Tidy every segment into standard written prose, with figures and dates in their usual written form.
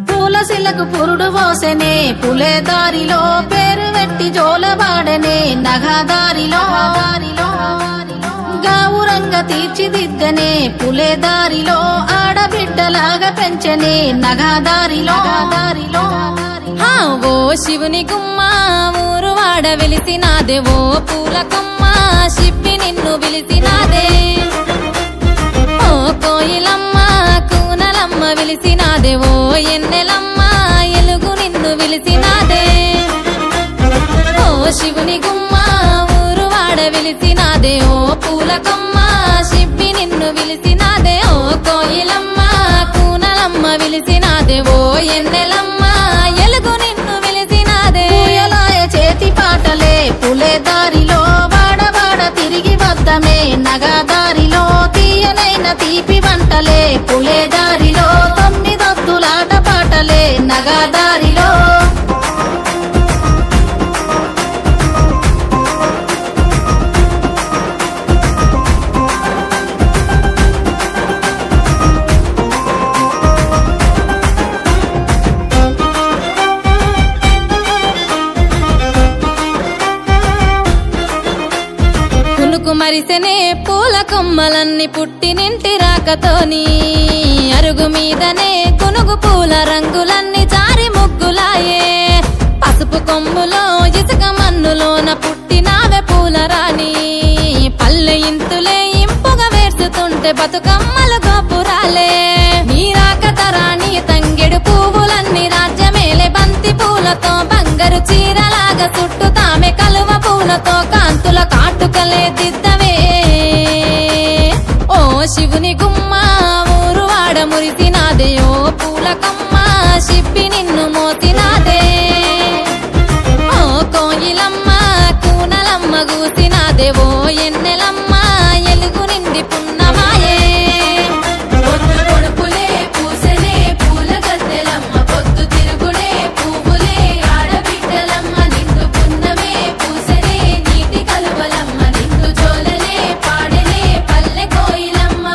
పూలశిలకు పురుడు పోసెనే పులే దారిలో పేరు వెట్టి జోలబాడనే నగదారిలో గావురంగ తీర్చిదిద్దనే పులే దారిలో ఆడబిడ్డలాగా పెంచనే నగదారిలో ఓ శివుని గుమ్మ ఊరు వాడ వెలిసినాదే ఓ పూల కొమ్మ శిప్పి నిన్ను పిలిసినాదే ఓ కోయిలమ్మ కూనలమ్మ విలిసినాదే ఓ ఎన్నెలమ్మ ఎలుగు నిన్ను విలిసినాదే ఓ శివుని గుమ్మ ఊరు వాడ వెలిసినాదే ఓ పూల కొమ్మ శిప్పి నిన్ను విలిసినాదే ఓ కోయిలమ్మ కూనలమ్మ విలిసినాదే ఓ ఎన్నెలమ్మ ఎలుగు నిన్ను విలిసినాదే పూయలాయ చేతి పాటలే పులే దారిలో వాడవాడ తిరిగి వద్దమే నగదారిలో తీయనైన తీపి వంటలే పులే దారిలో తొమ్మిదొద్దులాట పాటలే నగదారిలో మరిసెనే పూల కొమ్మలన్నీ పుట్టినింటి రాకతోని అరుగు మీదనే కొనుగు పూల రంగులన్నీ జారి ముగ్గులాయే పసుపు కొమ్ములో ఇసుక మన్నులోన పుట్టినావే పూల రాణి పల్లె ఇంతులే ఇంపుగా వేర్చుతుంటే బతుకమ్మలు గోపురాలే నీ రాకతరాణి తంగెడు పువ్వులన్నీ రాజ్యమేలే బంతి పూలతో బంగారు చీరలాగా చుట్టుతామె కలువ పూలతో కాంతుల కాటుకలే దిద్దవే ఓ శివుని గుమ్మ ఊరు వాడ మురిసినాదే ఓ పూల కొమ్మ శిప్పి నిన్ను మోసినాదే ఓ కోయిలమ్మ కూనలమ్మ గూసినాదే ఓ ఎన్నెలమ్మ ఎలుగు నిండి పున్నమాయే పొద్దు పొడుపులే పూసెనే పూల గద్దెలమ్మ పొద్దు తిరుగుడే పువ్వులే ఆడబిడ్డలమ్మ నిండు పున్నమే పూసెనే నీటి కలువలమ్మ నిండు జోలలే పాడెనే పల్లె కోయిలమ్మ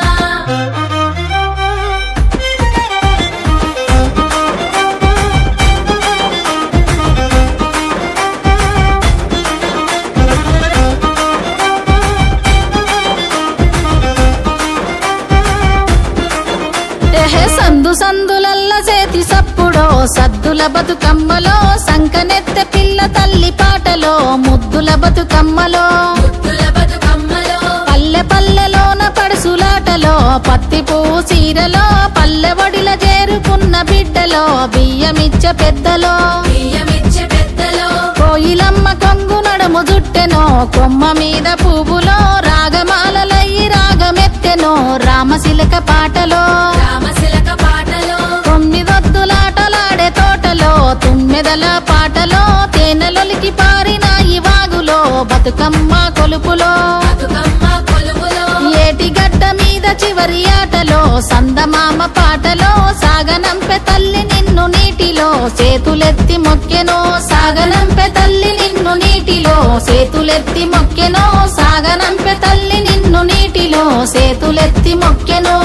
సందు సందులల్ల చేతి సప్పుడో సద్దుల బతుకమ్మలో సంకనెత్త పిల్ల తల్లి పాటలో ముద్దుల బతుకమ్మలో పల్లె పల్లెలోన పడుసులాటలో పత్తి పువ్వు చీరలో పల్లె వడిల చేరుకున్న బిడ్డలో బియ్యమిచ్చ పెద్దలో కోయిలమ్మ కొంగు నడుము జుట్టెనో కొమ్మ మీద పువ్వులో రాగమాలలయ్యి రాగమెత్తెనో రామశిలక పాటలో తొమ్మిదొద్దులాటలాడే తోటలో తుమ్మెదల పాటలో తేనెలొలికి పారినాయి వాగులో బతుకమ్మ కొలుపులో ఏటిగడ్డ మీద చివరి ఆటలో సందమామ పాటలో సాగనంపె తల్లి నిన్ను నీటిలో చేతులెత్తి మొక్కెనో సాగనంపె తల్లి నిన్ను నీటిలో చేతులెత్తి మొక్కెనో సాగనంపె తల్లి నిన్ను నీటిలో చేతులెత్తి మొక్కెనో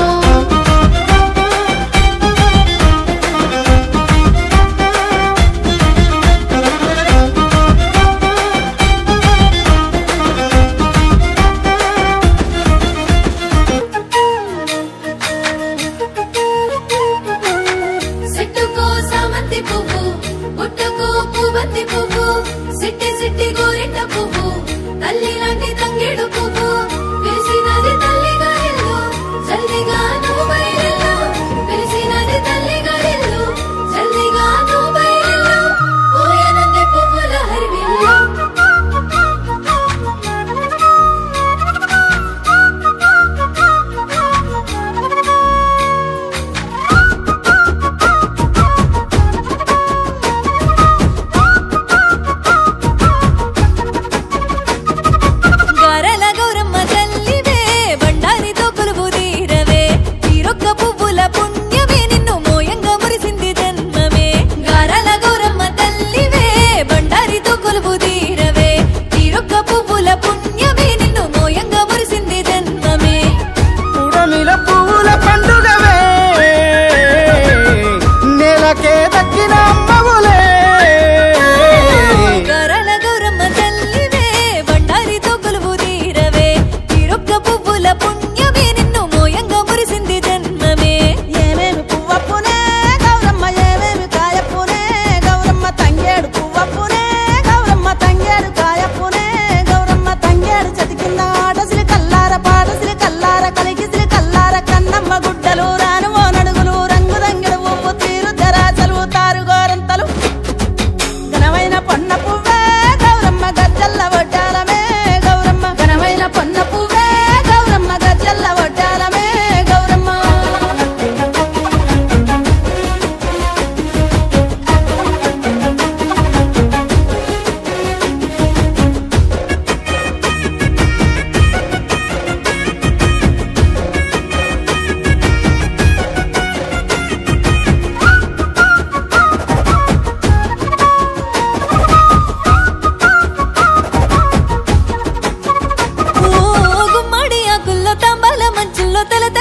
తల్లి లాంటి తంగేడు పువ్వు విరిసినది తల్లిగా ఇల్లు జల్దిగా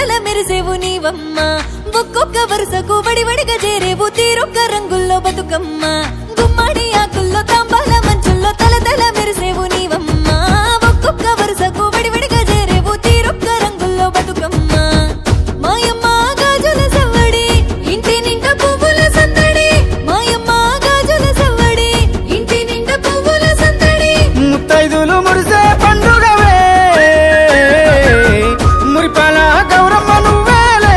తలతల మెరిసేవు నీవమ్మ ఒక్కొక్క వరుసకు వడివడిగా చేరేవు తీరొక్క రంగుల్లో బతుకమ్మ గుమ్మడి ఆకుల్లో తాంబాల మంచుల్లో తలతల మెరిసేవు నీవమ్మ ఒక్కొక్క వరుసకు వడివడిగా చేరేవు తీరొక్క రంగుల్లో బతుకమ్మ మాయమ్మ గాజుల సవ్వడి ఇంటి నిండా పువ్వుల సందడి మాయమ్మ గాజుల సవ్వడి ఇంటి నిండా పువ్వుల సందడి ముత్తైదులు మురిసే పండుగవే మురిపాల గౌరమ్మ నువ్వేలే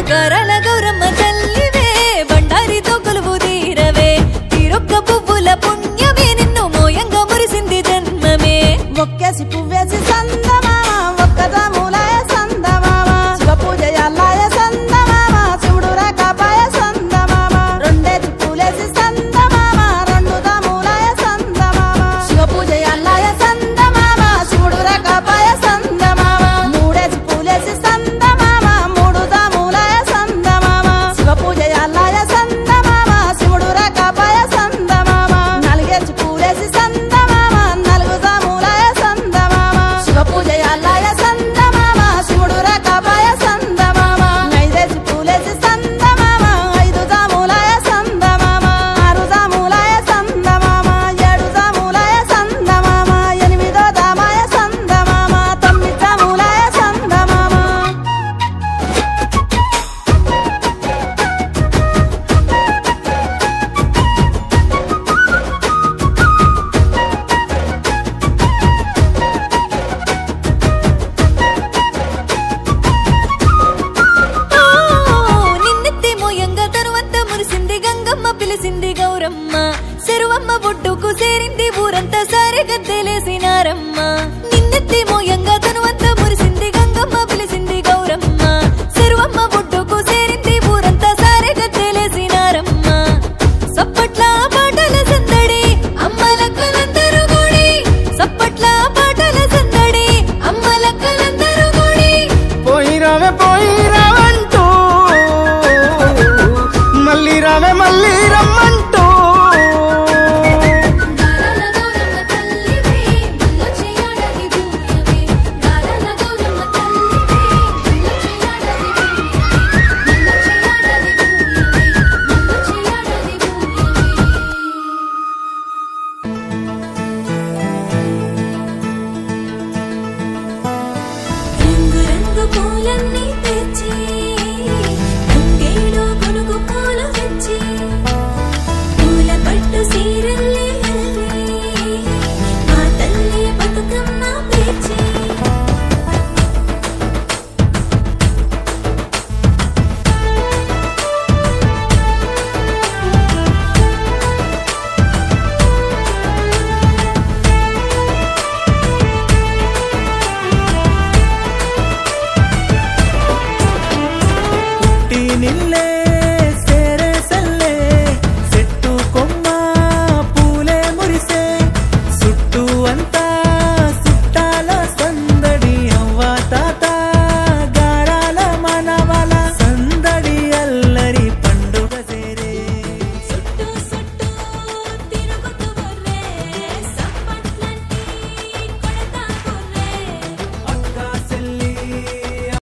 గరల గౌరమ్మ తల్లివే బండారితో కొలువు తీరవే తీరొక్క పువ్వుల పుణ్యమే నిన్ను మోయంగా మురిసింది జన్మమే మొక్కేసి పువ్వేసి సందమామ ఒక్కదాములాయ సందమామ శివ పూజ అల్లాయ సందమామ శివుడు రకాపాయ సందమామ రెండేసి పూలేసి సందమామ రెండు దాములాయ సందమామ శివ పూజ అల్లాయ సందమామ శివుడు రకాపాయ సందమామ మూడేసి పూలేసి సందమామ మూడు దాములాయ సందమామ శివ పూజ అల్లాయ సందమామ శివుడు రకాపాయ సందమామ నాలుగేసి పూలేసి సందమామ నాలుగు దాములాయ సందమామ శివ పూజ అల్లాయ సందమామ శివుడు రకాపాయ సందమామ ఐదేసి పూలేసి సందమామ ఐదు దాములాయ సందమామ ఆరు దాములాయ సందమామ ఏడు దాములాయ సందమామ ఎనిమిదో దామాయ సందమామ తొమ్మిది దాములాయ సందమామ నిన్నెత్తి మోయంగా తరువంతా మురిసింది గంగమ్మ పిలిసింది గౌరమ్మ చెరువమ్మ ఒడ్డుకు చేరింది ఊరంతా సరే గద్దెలేసినారమ్మ